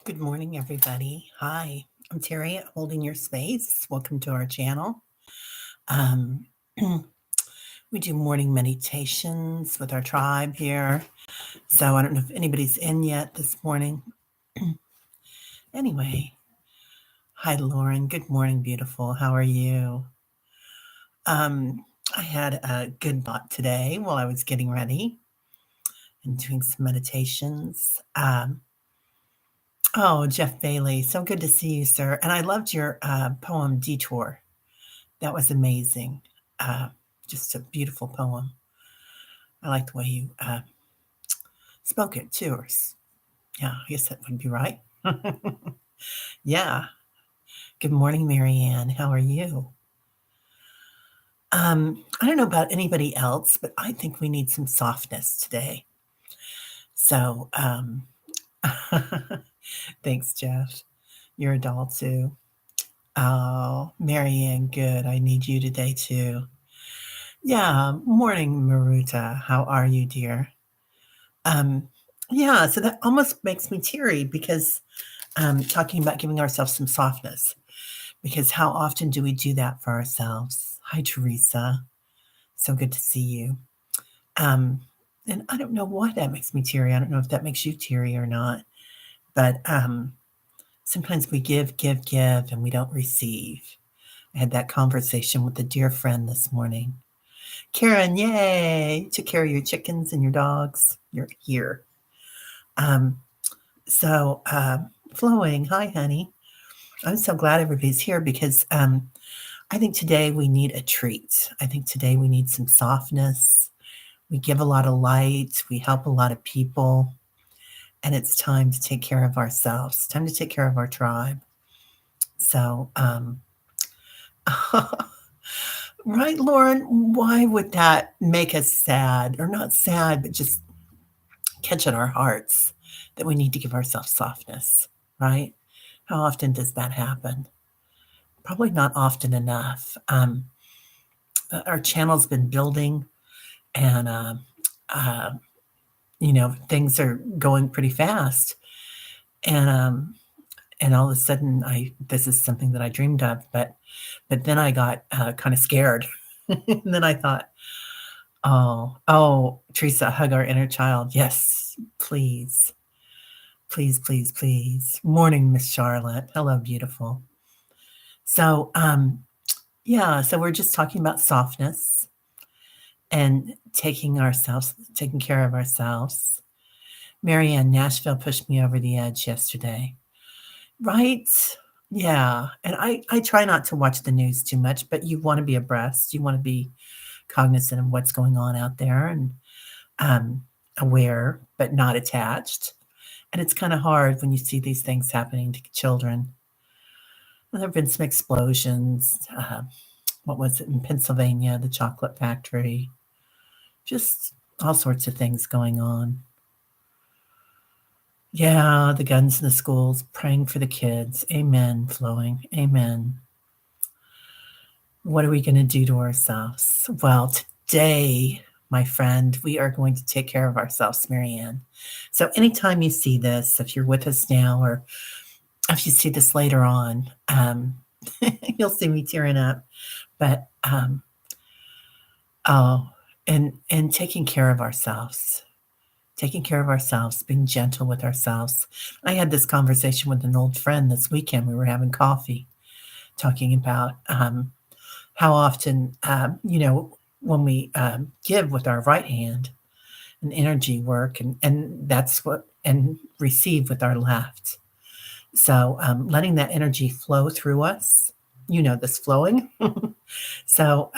Good morning, everybody. Hi, I'm Terry, holding your space. Welcome to our channel. Um, we do morning meditations with our tribe here. So I don't know if anybody's in yet this morning. Anyway, hi, Lauren. Good morning, beautiful. How are you? Um, I had a good thought today while I was getting ready and doing some meditations. Oh, Jeff Bailey, so good to see you, sir. And I loved your poem, Detour. That was amazing. Uh, just a beautiful poem. I like the way you spoke it too. Yeah, I guess that would be right. Yeah. Good morning, Marianne. How are you? I don't know about anybody else, but I think we need some softness today. So, thanks, Jeff. You're a doll too. Oh, Marianne, good. I need you today too. Yeah. Morning, Maruta. How are you, dear? Um, yeah, so that almost makes me teary because talking about giving ourselves some softness, because how often do we do that for ourselves? Hi, Teresa. So good to see you. Um, and I don't know why that makes me teary. I don't know if that makes you teary or not, but sometimes we give, and we don't receive. I had that conversation with a dear friend this morning. Karen, yay! Took care of your chickens and your dogs. You're here. Um, So, Flowing, hi, honey. I'm so glad everybody's here because I think today we need a treat. I think today we need some softness. We give a lot of light, we help a lot of people, and it's time to take care of ourselves, time to take care of our tribe. So, right, Lauren, why would that make us sad? Or not sad, but just catch at our hearts that we need to give ourselves softness, right? How often does that happen? Probably not often enough. Our channel's been building, and uh, things are going pretty fast. And and all of a sudden, I this is something that I dreamed of, but then I got kind of scared, and then I thought, oh, Teresa, hug our inner child. Yes, please, please, please, please. Morning, Miss Charlotte. Hello, beautiful. So, yeah, so we're just talking about softness and taking care of ourselves. Marianne, Nashville pushed me over the edge yesterday. Right? Yeah. And I try not to watch the news too much, but you want to be abreast. You want to be cognizant of what's going on out there and um, aware, but not attached. And it's kind of hard when you see these things happening to children. There have been some explosions. What was it in Pennsylvania, the chocolate factory? Just all sorts of things going on. Yeah, the guns in the schools, praying for the kids. Amen, Flowing. Amen. What are we going to do to ourselves? Well, today, my friend, we are going to take care of ourselves, Marianne. So, anytime you see this, if you're with us now or if you see this later on, you'll see me tearing up. But, oh, and taking care of ourselves, being gentle with ourselves. I had this conversation with an old friend this weekend. We were having coffee, talking about how often, when we give with our right hand and energy work, and that's what, and receive with our left. So letting that energy flow through us, this flowing. So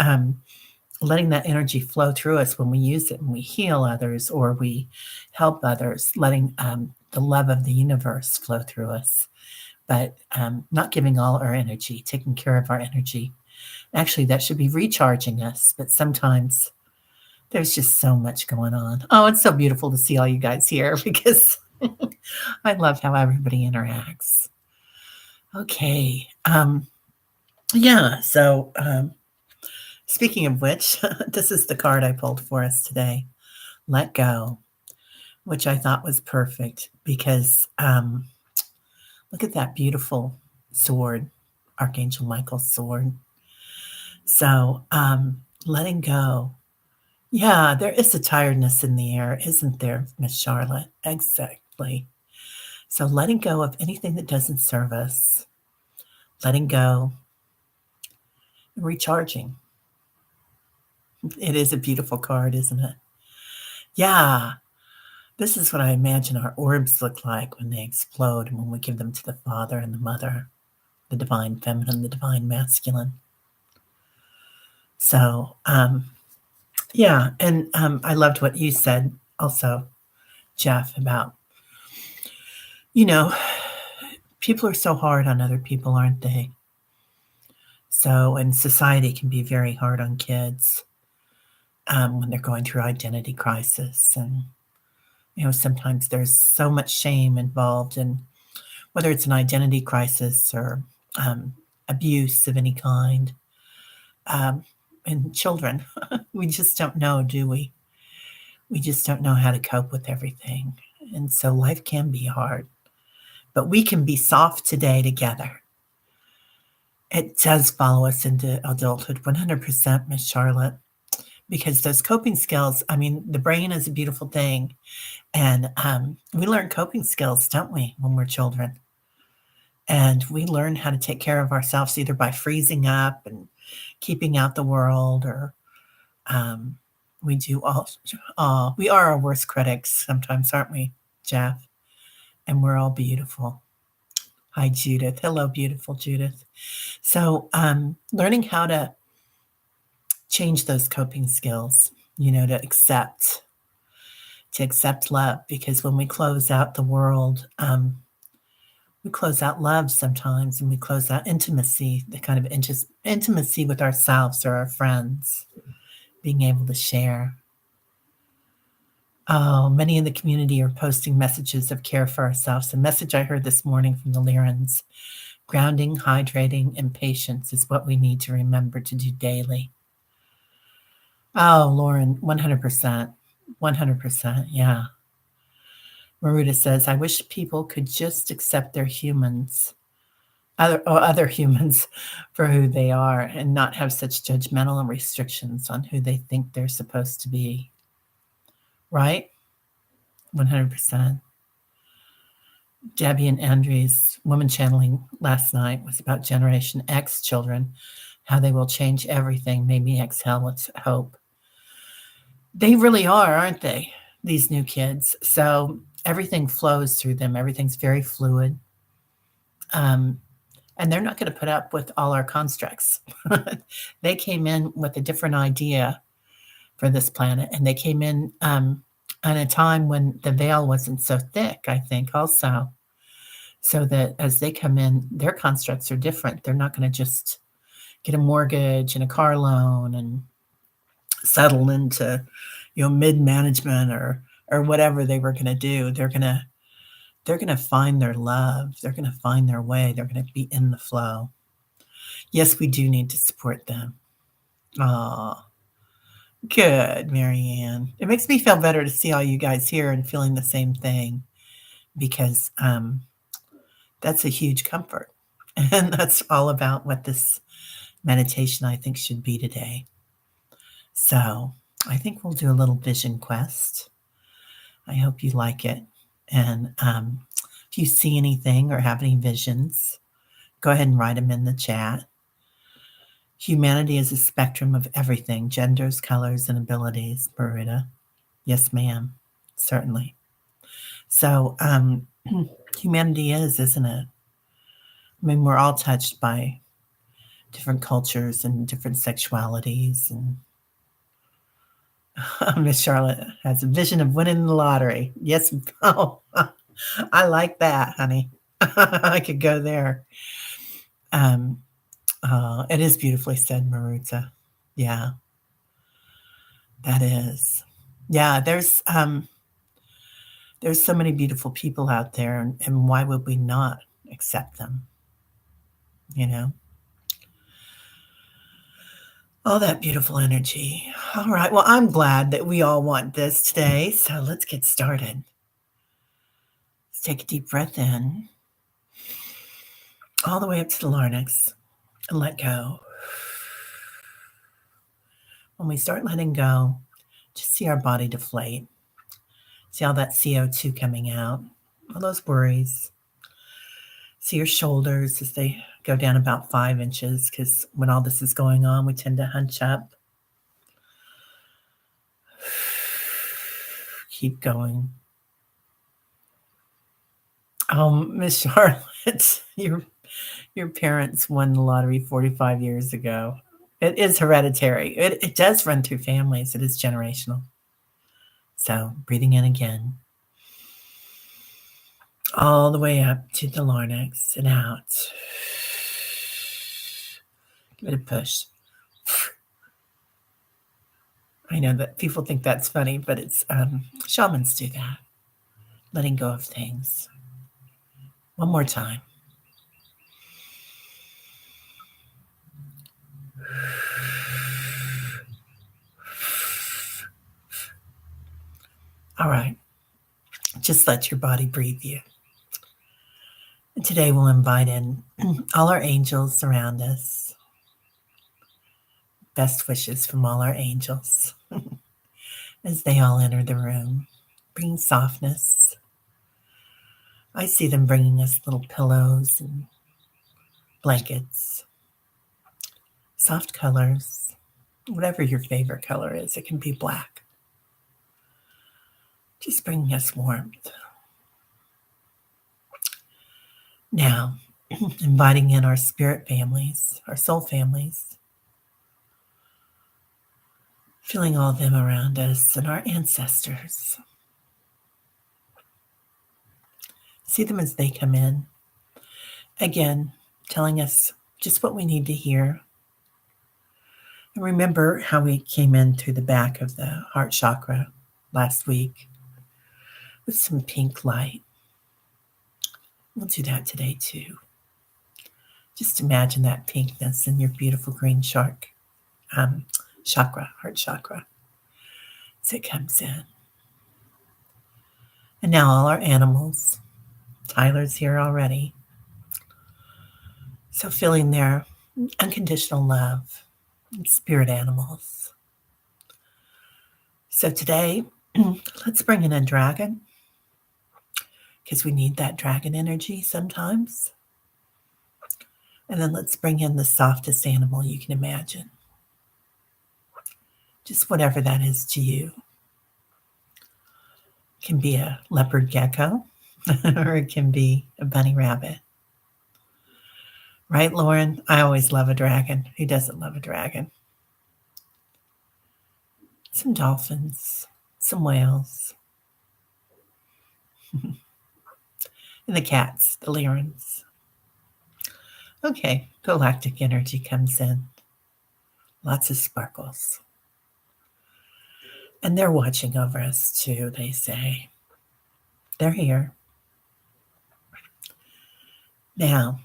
letting that energy flow through us when we use it and we heal others or we help others, letting the love of the universe flow through us, but not giving all our energy, taking care of our energy. Actually, that should be recharging us, but sometimes there's just so much going on. Oh, it's so beautiful to see all you guys here because I love how everybody interacts. Okay. Yeah. So, speaking of which, this is the card I pulled for us today. Let go, which I thought was perfect because Look at that beautiful sword, Archangel Michael's sword. So, letting go. Yeah, there is a tiredness in the air, isn't there, Miss Charlotte? Exactly. So, letting go of anything that doesn't serve us, letting go, recharging. It is a beautiful card, isn't it? Yeah, this is what I imagine our orbs look like when they explode and when we give them to the Father and the Mother, the divine feminine, the divine masculine. So, yeah, and I loved what you said also, Jeff, about, you know, people are so hard on other people, aren't they? So, and society can be very hard on kids when they're going through identity crisis. And, sometimes there's so much shame involved in whether it's an identity crisis or um, abuse of any kind. Um, and children, we just don't know, do we? We just don't know how to cope with everything. And so life can be hard, but we can be soft today together. It does follow us into adulthood 100%, Miss Charlotte, because those coping skills, I mean, the brain is a beautiful thing. And we learn coping skills, don't we, when we're children? And we learn how to take care of ourselves either by freezing up and keeping out the world, or um, we do all, we are our worst critics sometimes, aren't we, Jeff? And we're all beautiful. Hi, Judith. Hello, beautiful Judith. So, learning how to change those coping skills, to accept love, because when we close out the world, we close out love sometimes, and we close out intimacy, the kind of intimacy with ourselves or our friends, being able to share. Oh, many in the community are posting messages of care for ourselves. A message I heard this morning from the Lyrans: grounding, hydrating, and patience is what we need to remember to do daily. Oh, Lauren, 100%. 100%. Yeah. Maruta says, I wish people could just accept their humans, other humans, for who they are, and not have such judgmental and restrictions on who they think they're supposed to be. Right? 100%. Debbie and Andre's woman channeling last night was about Generation X children, how they will change everything, made me exhale with hope. They really are, aren't they? These new kids. So everything flows through them. Everything's very fluid. Um, and they're not going to put up with all our constructs. They came in with a different idea for this planet, and they came in at a time when the veil wasn't so thick, I think, also. So that as they come in, their constructs are different. They're not going to just get a mortgage and a car loan and settle into, mid management or whatever they were going to do. They're going to find their love. They're going to find their way. They're going to be in the flow. Yes, we do need to support them. Oh, good, Marianne. It makes me feel better to see all you guys here and feeling the same thing, because that's a huge comfort. And that's all about what this meditation, I think, should be today. So I think we'll do a little vision quest. I hope you like it. And if you see anything or have any visions, go ahead and write them in the chat. Humanity is a spectrum of everything: genders, colors, and abilities, Beretta. Yes, ma'am. Certainly. So humanity isn't it? I mean, we're all touched by different cultures and different sexualities. And Miss Charlotte has a vision of winning the lottery. Yes. Oh, I like that, honey. I could go there. Um, it is beautifully said, Maruta. Yeah, that is. Yeah, there's so many beautiful people out there, and why would we not accept them? You know, all that beautiful energy. All right. Well, I'm glad that we all want this today. So let's get started. Let's take a deep breath in all the way up to the larynx and let go. When we start letting go, just see our body deflate. See all that CO2 coming out, all those worries. See your shoulders as they go down about 5 inches, because when all this is going on, we tend to hunch up. Keep going. Miss Charlotte, your parents won the lottery 45 years ago. It is hereditary. It does run through families. It is generational. So breathing in again. All the way up to the larynx and out. Give it a push. I know that people think that's funny, but it's shamans do that. Letting go of things. One more time. All right. Just let your body breathe you. And today we'll invite in all our angels around us. Best wishes from all our angels as they all enter the room, bringing softness. I see them bringing us little pillows and blankets, soft colors, whatever your favorite color is. It can be black. Just bringing us warmth. Now, inviting in our spirit families, our soul families, feeling all of them around us and our ancestors. See them as they come in. Again, telling us just what we need to hear. And remember how we came in through the back of the heart chakra last week with some pink light. We'll do that today too. Just imagine that pinkness in your beautiful green chakra, heart chakra, as it comes in. And now all our animals. Tyler's here already. So feeling their unconditional love, and spirit animals. So today, let's bring in a dragon, because we need that dragon energy sometimes. And then let's bring in the softest animal you can imagine. Just whatever that is to you. It can be a leopard gecko, or it can be a bunny rabbit. Right, Lauren? I always love a dragon. Who doesn't love a dragon? Some dolphins, some whales, and the cats, the lyrans. Okay, galactic energy comes in. Lots of sparkles. And they're watching over us too, they say. They're here. Now,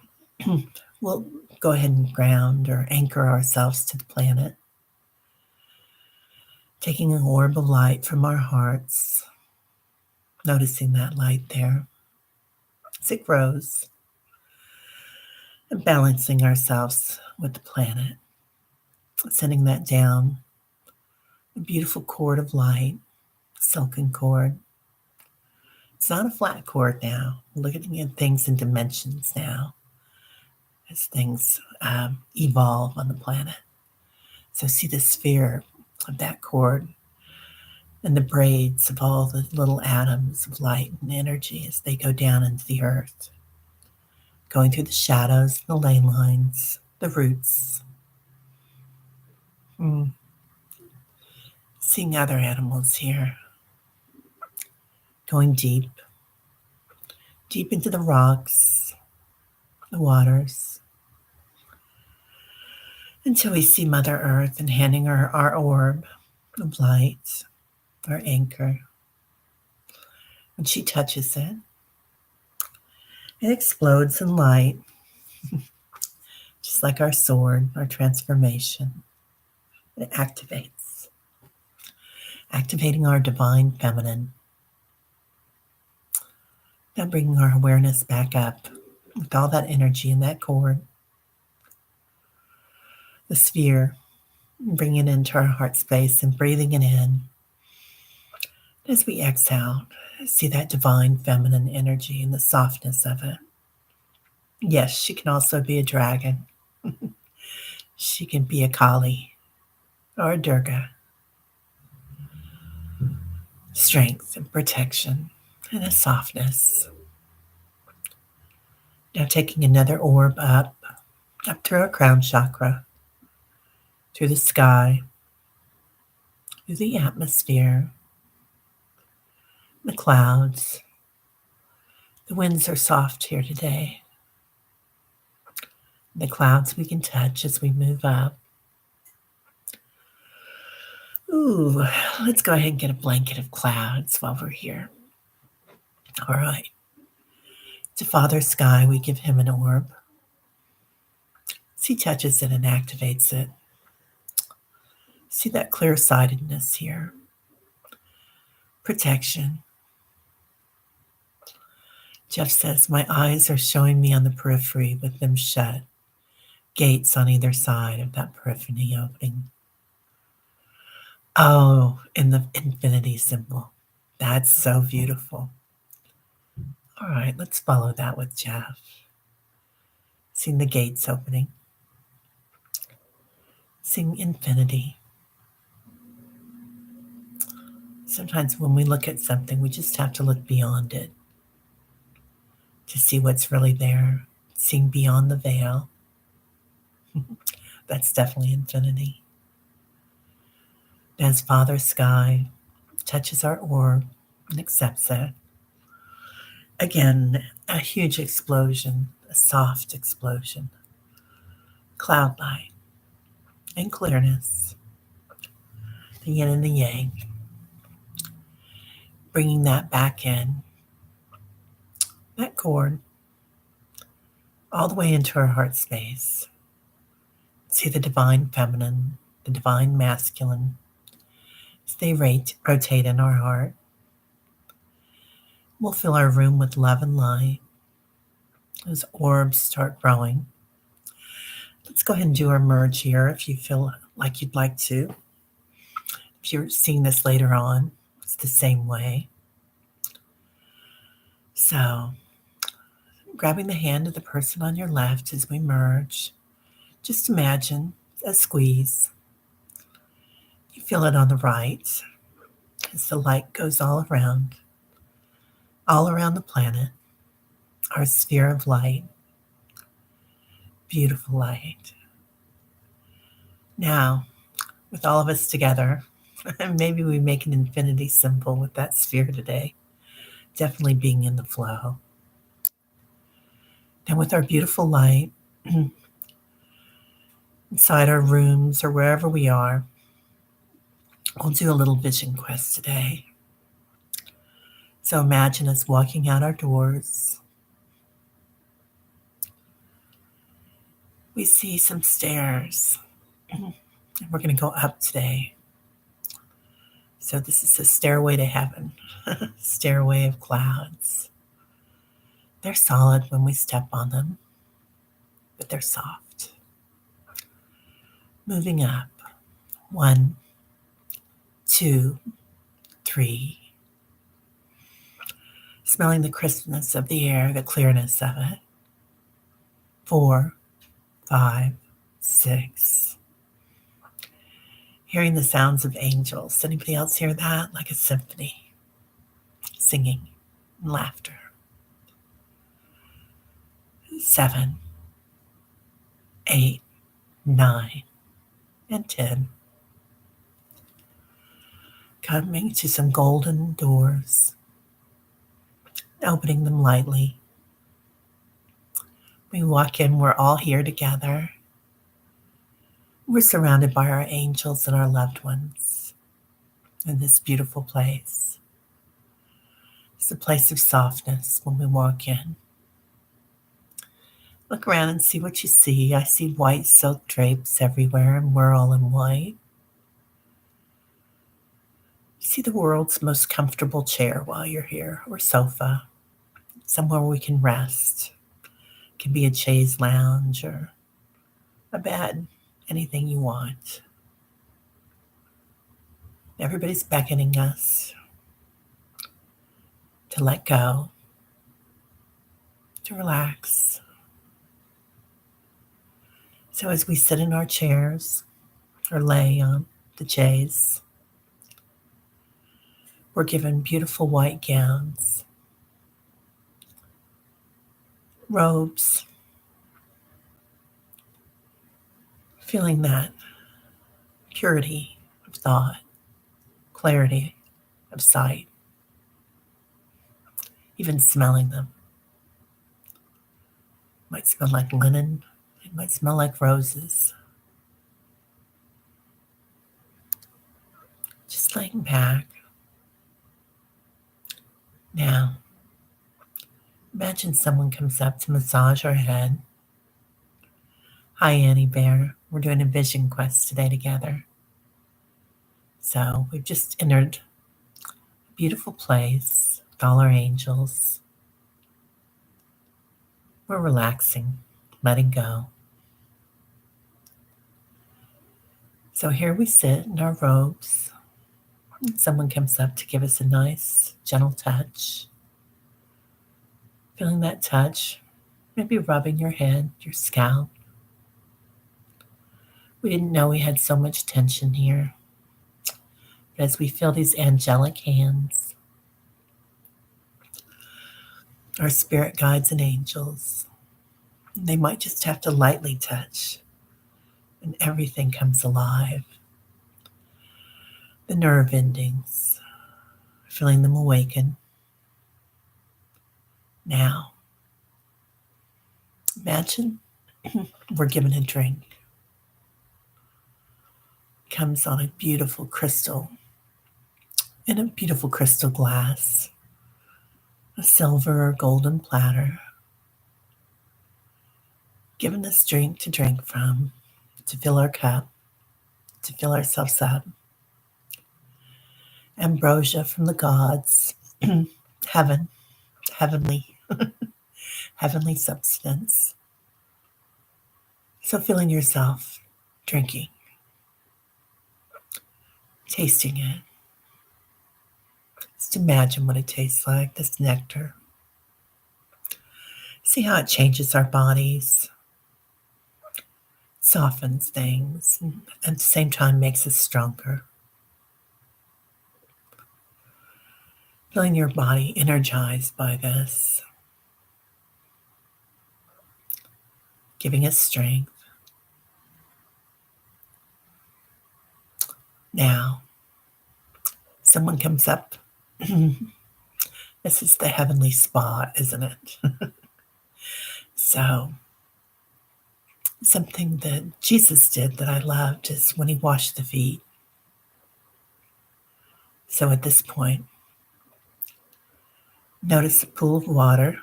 we'll go ahead and ground or anchor ourselves to the planet. Taking an orb of light from our hearts. Noticing that light there as it grows. And balancing ourselves with the planet. Sending that down. A beautiful cord of light. Silken cord. It's not a flat cord now. We're looking at things in dimensions now as things evolve on the planet. So see the sphere of that cord and the braids of all the little atoms of light and energy as they go down into the earth, going through the shadows, the ley lines, the roots. Seeing other animals here, going deep into the rocks, the waters, until we see Mother Earth and handing her our orb of light, our anchor. When she touches it, it explodes in light, just like our sword, our transformation. It activates, activating our divine feminine. Now bringing our awareness back up with all that energy in that cord, the sphere, bringing it into our heart space and breathing it in. As we exhale, see that divine feminine energy and the softness of it. Yes, she can also be a dragon. She can be a Kali or a Durga. Strength and protection and a softness. Now taking another orb up through our crown chakra, through the sky, through the atmosphere, the clouds. The winds are soft here today. The clouds we can touch as we move up. Ooh, let's go ahead and get a blanket of clouds while we're here. All right. To Father Sky, we give him an orb. As he touches it and activates it, see that clear-sightedness here. Protection. Jeff says, my eyes are showing me on the periphery with them shut. Gates on either side of that periphery opening. Oh, in the infinity symbol. That's so beautiful. All right, let's follow that with Jeff. Seeing the gates opening. Seeing infinity. Sometimes when we look at something, we just have to look beyond it to see what's really there. Seeing beyond the veil. That's definitely infinity. As Father Sky touches our orb and accepts it, again, a huge explosion, a soft explosion, cloud light and clearness, the yin and the yang, bringing that back in, that cord, all the way into our heart space. See the divine feminine, the divine masculine, as they rotate in our heart. We'll fill our room with love and light. Those orbs start growing. Let's go ahead and do our merge here if you feel like you'd like to. If you're seeing this later on, it's the same way. So, grabbing the hand of the person on your left as we merge, just imagine a squeeze. You feel it on the right as the light goes all around the planet, our sphere of light, beautiful light. Now, with all of us together, maybe we make an infinity symbol with that sphere today, definitely being in the flow. And with our beautiful light, inside our rooms or wherever we are, we'll do a little vision quest today. So imagine us walking out our doors. We see some stairs. And we're going to go up today. So this is a stairway to heaven, stairway of clouds. They're solid when we step on them, but they're soft. Moving up. 1, 2, 3. Smelling the crispness of the air, the clearness of it. 4, 5, 6. Hearing the sounds of angels. Anybody else hear that? Like a symphony. Singing and laughter. 7, 8, 9, and 10. Coming to some golden doors. Opening them lightly. We walk in, we're all here together. We're surrounded by our angels and our loved ones in this beautiful place. It's a place of softness when we walk in. Look around and see what you see. I see white silk drapes everywhere, and we're all in white. You see the world's most comfortable chair while you're here, or sofa, somewhere we can rest. It can be a chaise lounge or a bed, anything you want. Everybody's beckoning us to let go, to relax. So as we sit in our chairs or lay on the chaise, we're given beautiful white gowns, robes, feeling that purity of thought, clarity of sight, even smelling them. It might smell like linen, it might smell like roses. Just laying back. Now, imagine someone comes up to massage our head. Hi, Annie Bear. We're doing a vision quest today together. So we've just entered a beautiful place with all our angels. We're relaxing, letting go. So here we sit in our robes. Someone comes up to give us a nice, gentle touch. Feeling that touch, maybe rubbing your head, your scalp. We didn't know we had so much tension here. But as we feel these angelic hands, our spirit guides and angels, they might just have to lightly touch, and everything comes alive. The nerve endings, feeling them awaken. Now, imagine we're given a drink. It comes on a beautiful crystal, in a beautiful crystal glass, a silver or golden platter. Given this drink to drink from, to fill our cup, to fill ourselves up. Ambrosia from the gods, heaven, heavenly, heavenly substance. So feeling yourself drinking, tasting it. Just imagine what it tastes like, this nectar. See how it changes our bodies, softens things, and at the same time makes us stronger. Feeling your body energized by this, giving it strength. Now, someone comes up. This is the heavenly spa, isn't it? So, something that Jesus did that I loved is when he washed the feet. So at this point, notice a pool of water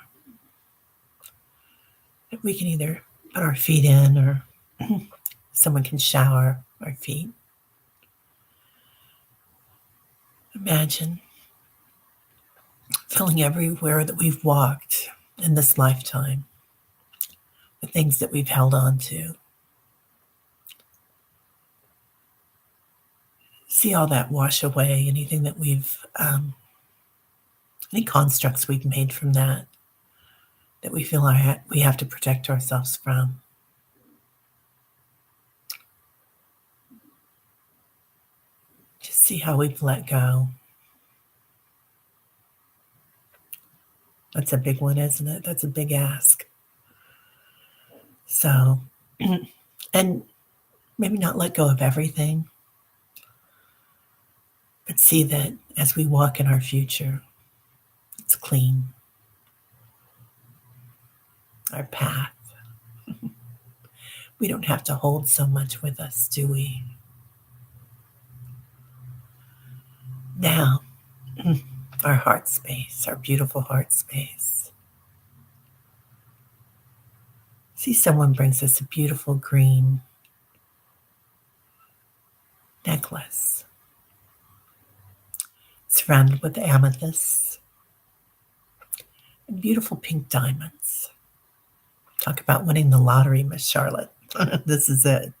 that we can either put our feet in or someone can shower our feet. Imagine feeling everywhere that we've walked in this lifetime, the things that we've held on to. See all that wash away, anything that any constructs we've made from that we feel we have to protect ourselves from. Just see how we've let go. That's a big one, isn't it? That's a big ask. So, and maybe not let go of everything, but see that as we walk in our future, it's clean. Our path. We don't have to hold so much with us, do we? Now, our heart space, our beautiful heart space. See, someone brings us a beautiful green necklace surrounded with amethysts and beautiful pink diamonds Talk about winning the lottery, Miss Charlotte. This is it.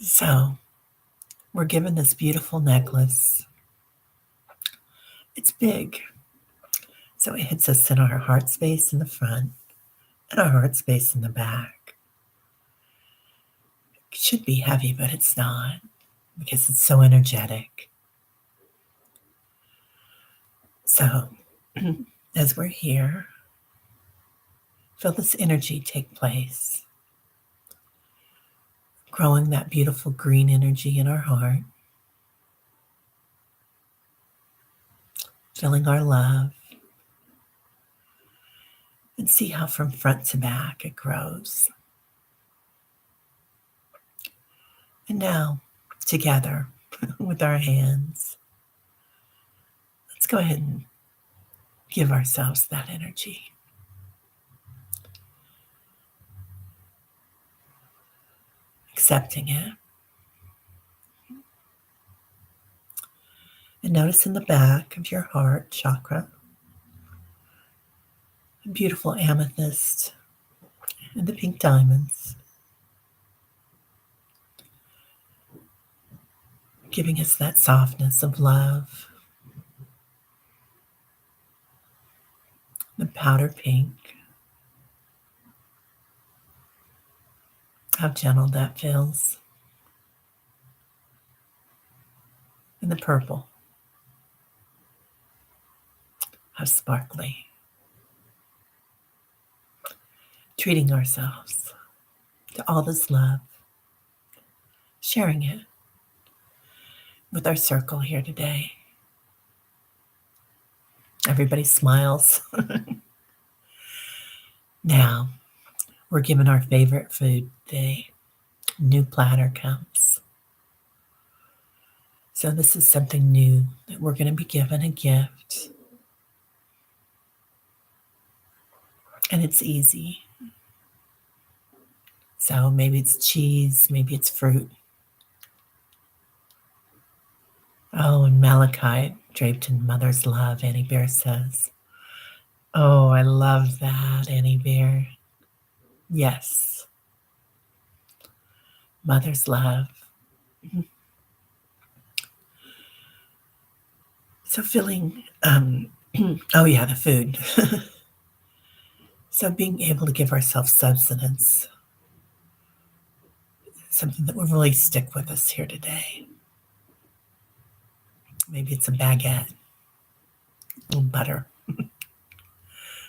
So, we're given this beautiful necklace. It's big, so it hits us in our heart space in the front and our heart space in the back. It should be heavy, but it's not because it's so energetic. So, as we're here, feel this energy take place, growing that beautiful green energy in our heart, feeling our love, and see how from front to back it grows. And now, together with our hands, let's go ahead and give ourselves that energy. Accepting it. And notice in the back of your heart chakra, a beautiful amethyst and the pink diamonds, giving us that softness of love. The powder pink, how gentle that feels. And the purple, how sparkly. Treating ourselves to all this love, sharing it with our circle here today. Everybody smiles. Now, we're given our favorite food today. New platter comes. So this is something new that we're going to be given a gift. And it's easy. So maybe it's cheese, maybe it's fruit. Oh, and malachite draped in mother's love, Annie Bear says. Oh, I love that, Annie Bear. Yes. Mother's love. So feeling, oh yeah, the food. So being able to give ourselves substance, something that will really stick with us here today. Maybe it's a baguette, a little butter.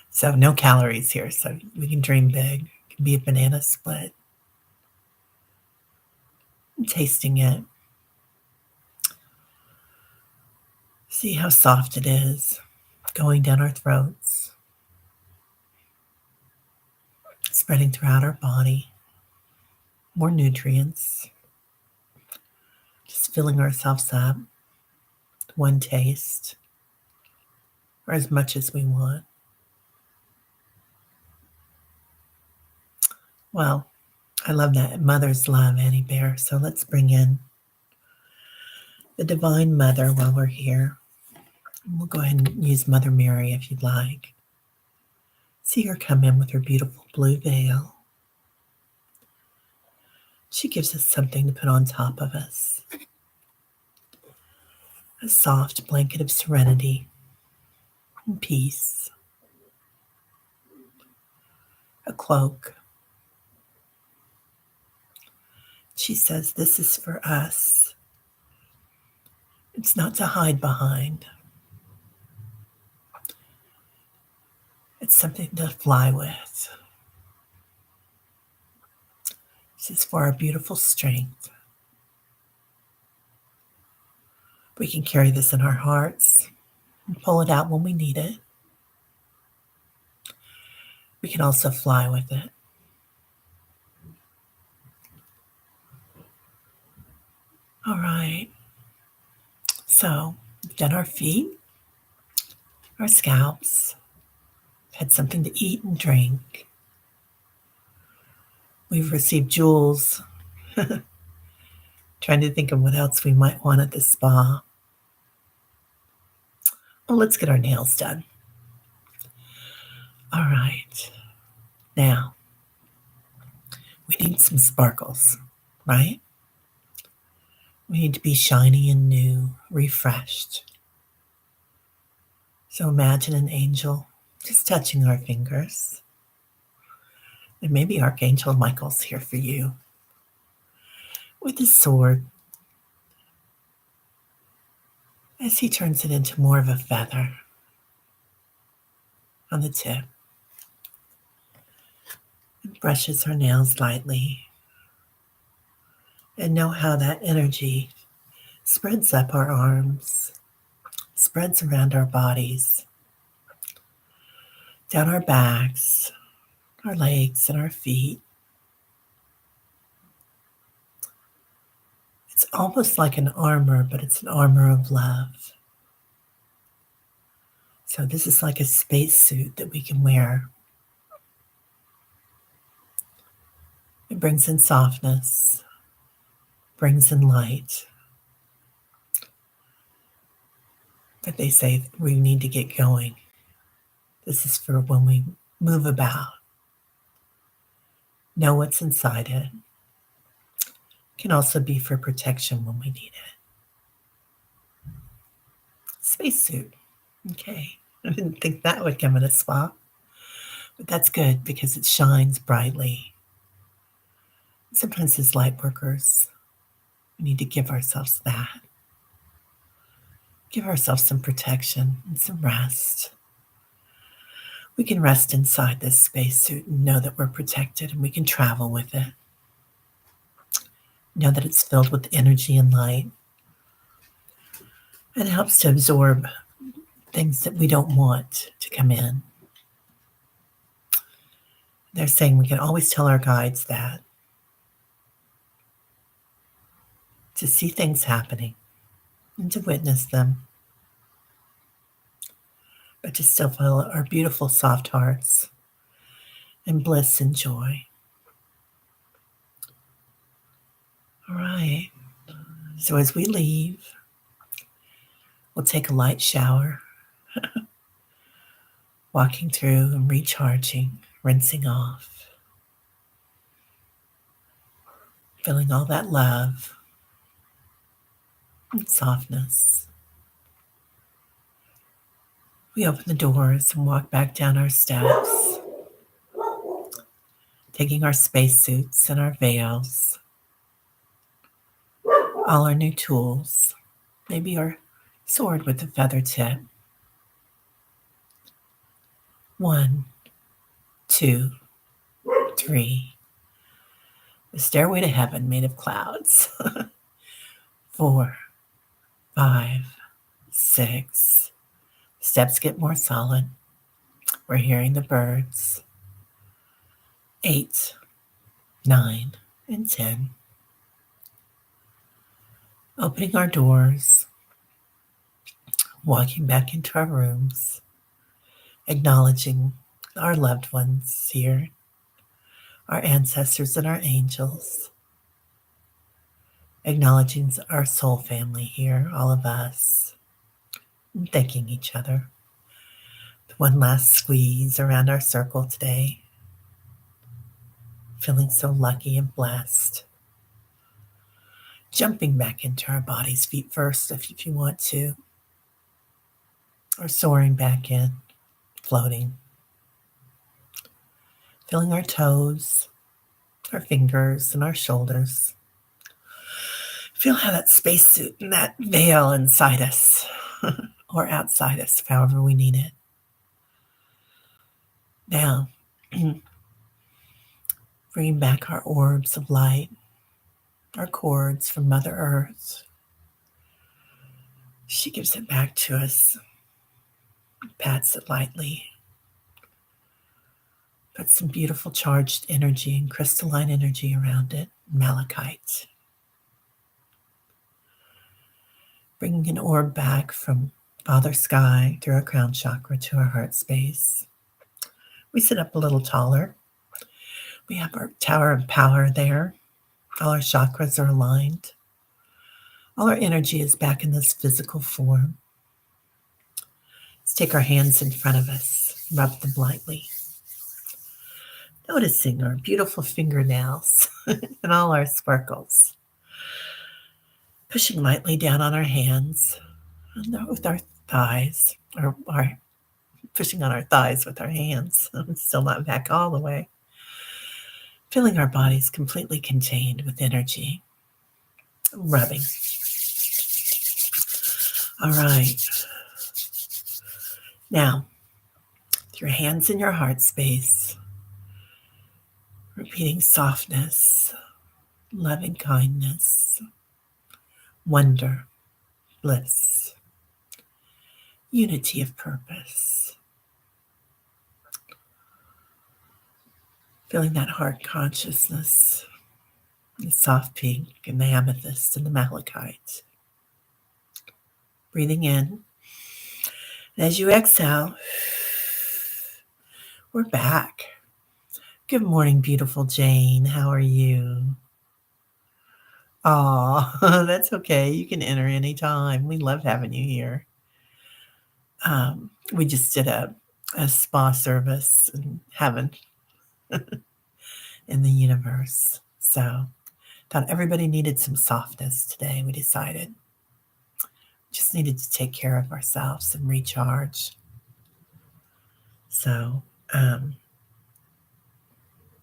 So no calories here, so we can dream big. It can be a banana split. And tasting it. See how soft it is, going down our throats, spreading throughout our body. More nutrients. Just filling ourselves up with one taste, or as much as we want. Well, I love that mother's love, Annie Bear. So let's bring in the Divine Mother while we're here. We'll go ahead and use Mother Mary if you'd like. See her come in with her beautiful blue veil. She gives us something to put on top of us. A soft blanket of serenity and peace. A cloak. She says this is for us. It's not to hide behind. It's something to fly with. This is for our beautiful strength. We can carry this in our hearts and pull it out when we need it. We can also fly with it. All right. So we've done our feet, our scalps, had something to eat and drink. We've received jewels. Trying to think of what else we might want at the spa. Well, let's get our nails done. All right. Now, we need some sparkles, right? We need to be shiny and new, refreshed. So imagine an angel just touching our fingers. And maybe Archangel Michael's here for you with his sword as he turns it into more of a feather on the tip and brushes her nails lightly. And know how that energy spreads up our arms, spreads around our bodies, down our backs, our legs, and our feet. It's almost like an armor, but it's an armor of love. So this is like a spacesuit that we can wear. It brings in softness, brings in light. But they say that we need to get going. This is for when we move about. Know what's inside it. Can also be for protection when we need it. Spacesuit. Okay. I didn't think that would come in a swap. But that's good because it shines brightly. Sometimes as light workers, we need to give ourselves that. Give ourselves some protection and some rest. We can rest inside this spacesuit and know that we're protected and we can travel with it. Know that it's filled with energy and light. And it helps to absorb things that we don't want to come in. They're saying we can always tell our guides that. To see things happening and to witness them. But to still feel our beautiful soft hearts and bliss and joy. All right. So as we leave, we'll take a light shower, walking through and recharging, rinsing off, feeling all that love and softness. We open the doors and walk back down our steps, taking our spacesuits and our veils, all our new tools, maybe our sword with the feather tip. 1, 2, 3. The stairway to heaven made of clouds. 4, 5, 6. Steps get more solid. We're hearing the birds. 8, 9, and 10. Opening our doors, walking back into our rooms, acknowledging our loved ones here, our ancestors and our angels, acknowledging our soul family here, all of us, and thanking each other. One last squeeze around our circle today, feeling so lucky and blessed. Jumping back into our bodies, feet first if you want to, or soaring back in, floating. Feeling our toes, our fingers, and our shoulders. Feel how that spacesuit and that veil inside us, or outside us, however we need it. Now, bringing back our orbs of light, our cords from Mother Earth. She gives it back to us, pats it lightly, puts some beautiful charged energy and crystalline energy around it, malachite. Bringing an orb back from Father Sky through our crown chakra to our heart space. We sit up a little taller. We have our tower of power there. All our chakras are aligned. All our energy is back in this physical form. Let's take our hands in front of us, rub them lightly. Noticing our beautiful fingernails and all our sparkles. Pushing lightly down on our hands and with our thighs, or our pushing on our thighs with our hands. Still not back all the way. Feeling our bodies completely contained with energy. Rubbing. All right. Now, with your hands in your heart space, repeating softness, loving kindness, wonder, bliss, unity of purpose. Feeling that heart consciousness, the soft pink and the amethyst and the malachite. Breathing in. And as you exhale, we're back. Good morning, beautiful Jane. How are you? Oh, that's okay. You can enter anytime. We love having you here. We just did a spa service in heaven in the universe. So thought everybody needed some softness today. We decided just needed to take care of ourselves and recharge. So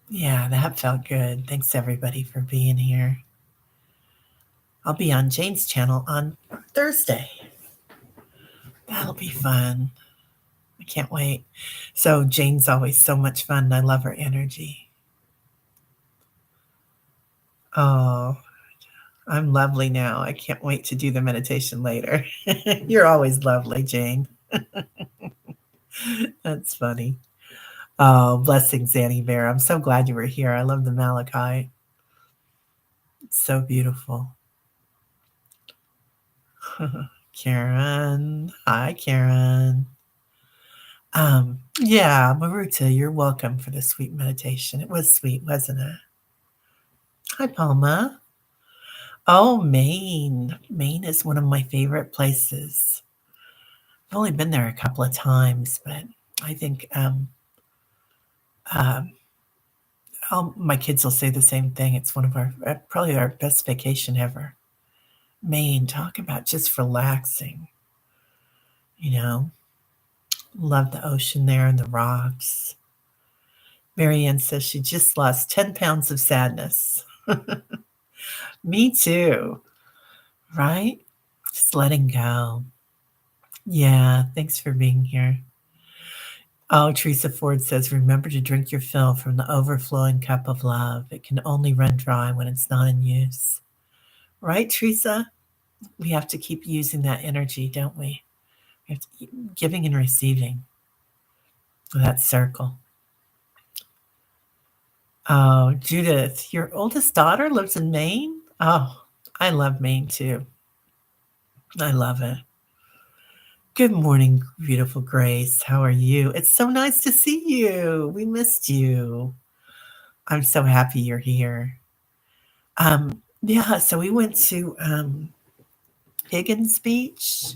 yeah, that felt good. Thanks everybody for being here. I'll be on Jane's channel on Thursday. That'll be fun. I can't wait. So Jane's always so much fun. I love her energy. Oh, I'm lovely now. I can't wait to do the meditation later. You're always lovely, Jane. That's funny. Oh, blessings, Annie Bear. I'm so glad you were here. I love the malachite. It's so beautiful. Karen. Hi, Karen. Yeah, Maruta, you're welcome for the sweet meditation. It was sweet, wasn't it? Hi, Palma. Oh, Maine. Maine is one of my favorite places. I've only been there a couple of times, but I think um, my kids will say the same thing. It's one of our probably our best vacation ever. Maine, talk about just relaxing. You know, love the ocean there and the rocks. Marianne says she just lost 10 pounds of sadness. Me too, right? Just letting go. Yeah, thanks for being here. Oh, Teresa Ford says, remember to drink your fill from the overflowing cup of love. It can only run dry when it's not in use. Right, Teresa? We have to keep using that energy, don't we? We have to keep giving and receiving. That circle. Oh, Judith, your oldest daughter lives in Maine? Oh, I love Maine too. I love it. Good morning, beautiful Grace. How are you? It's so nice to see you. We missed you. I'm so happy you're here. Yeah, so we went to Higgins Beach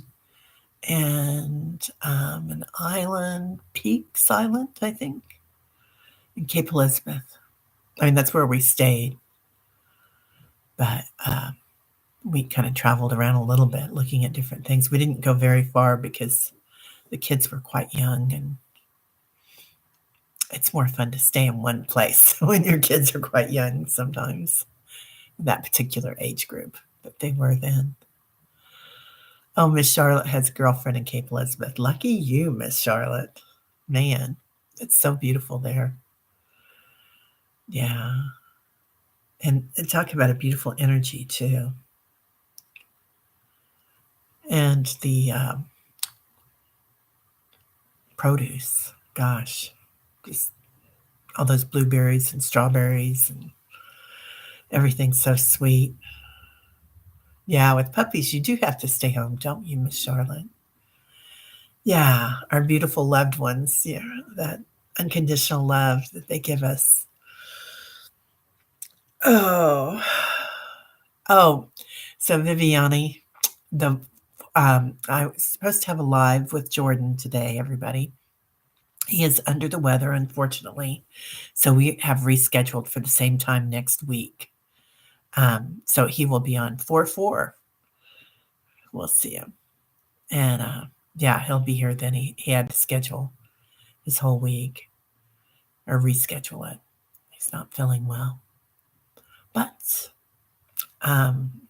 and an island, Peaks Island, I think, in Cape Elizabeth. I mean, that's where we stayed. But we kind of traveled around a little bit looking at different things. We didn't go very far because the kids were quite young, and it's more fun to stay in one place when your kids are quite young sometimes, that particular age group that they were then. Oh, Miss Charlotte has a girlfriend in Cape Elizabeth. Lucky you, Miss Charlotte. Man, it's so beautiful there. Yeah. And talk about a beautiful energy, too. And the produce, gosh, just all those blueberries and strawberries and everything's so sweet. Yeah, with puppies, you do have to stay home, don't you, Miss Charlotte? Yeah, our beautiful loved ones, yeah, that unconditional love that they give us. Oh, oh, so Viviani, I was supposed to have a live with Jordan today, everybody, He is under the weather, unfortunately, so we have rescheduled for the same time next week. So he will be on 4/4. We'll see him. And, yeah, he'll be here then. He had to schedule his whole week or reschedule it. He's not feeling well. But, um,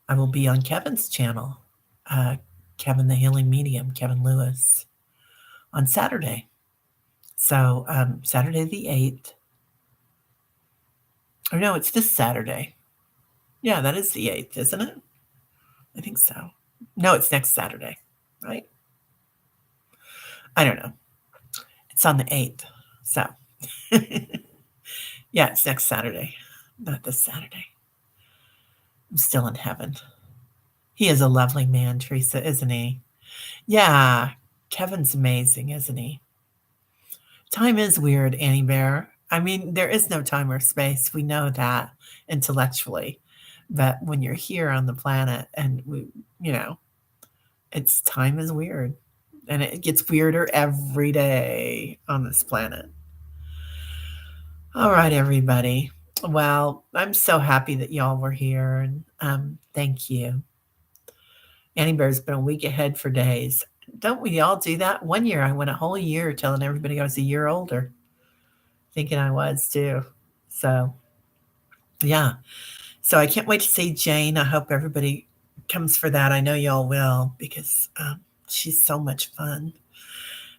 I will be on Kevin's channel, uh, Kevin the Healing Medium, Kevin Lewis, on Saturday. So, Saturday the 8th. Or no, it's this Saturday. Yeah, that is the 8th, isn't it? I think so. No, it's next Saturday, right? I don't know. It's on the 8th. So, yeah, it's next Saturday, not this Saturday. I'm still in heaven. He is a lovely man, Teresa, isn't he? Yeah, Kevin's amazing, isn't he? Time is weird, Annie Bear. I mean, there is no time or space. We know that intellectually. But when you're here on the planet and you know, it's time is weird. And it gets weirder every day on this planet. All right, everybody. Well, I'm so happy that y'all were here, and thank you. Annie Bear's been a week ahead for days. Don't we all do that? One year I went a whole year telling everybody I was a year older, thinking I was too. So, yeah. So I can't wait to see Jane. I hope everybody comes for that. I know y'all will because she's so much fun.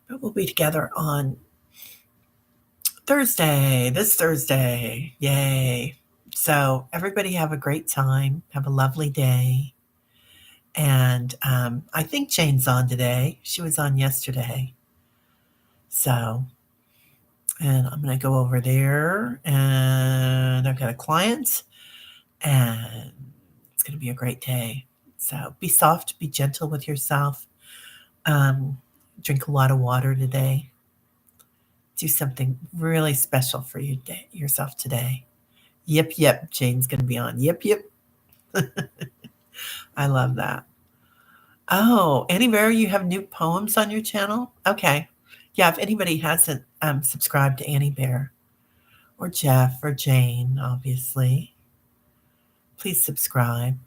But we'll be together on Thursday, this Thursday. Yay. So, everybody have a great time. Have a lovely day. And I think Jane's on today. She was on yesterday. So, and I'm going to go over there and I've got a client and it's going to be a great day. So, be soft, be gentle with yourself. Um, Drink a lot of water today. Do something really special for yourself today. Yip, yip. Jane's going to be on. Yip, yip. I love that. Oh, Annie Bear, you have new poems on your channel? Okay. Yeah, if anybody hasn't subscribed to Annie Bear or Jeff or Jane, obviously, please subscribe.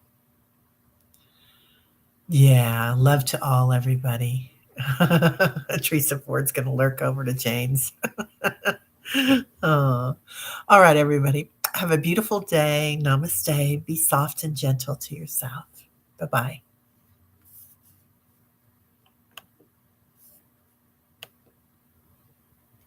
Yeah, love to all, everybody. Teresa Ford's going to lurk over to Jane's. Oh. All right, everybody. Have a beautiful day. Namaste. Be soft and gentle to yourself. Bye bye.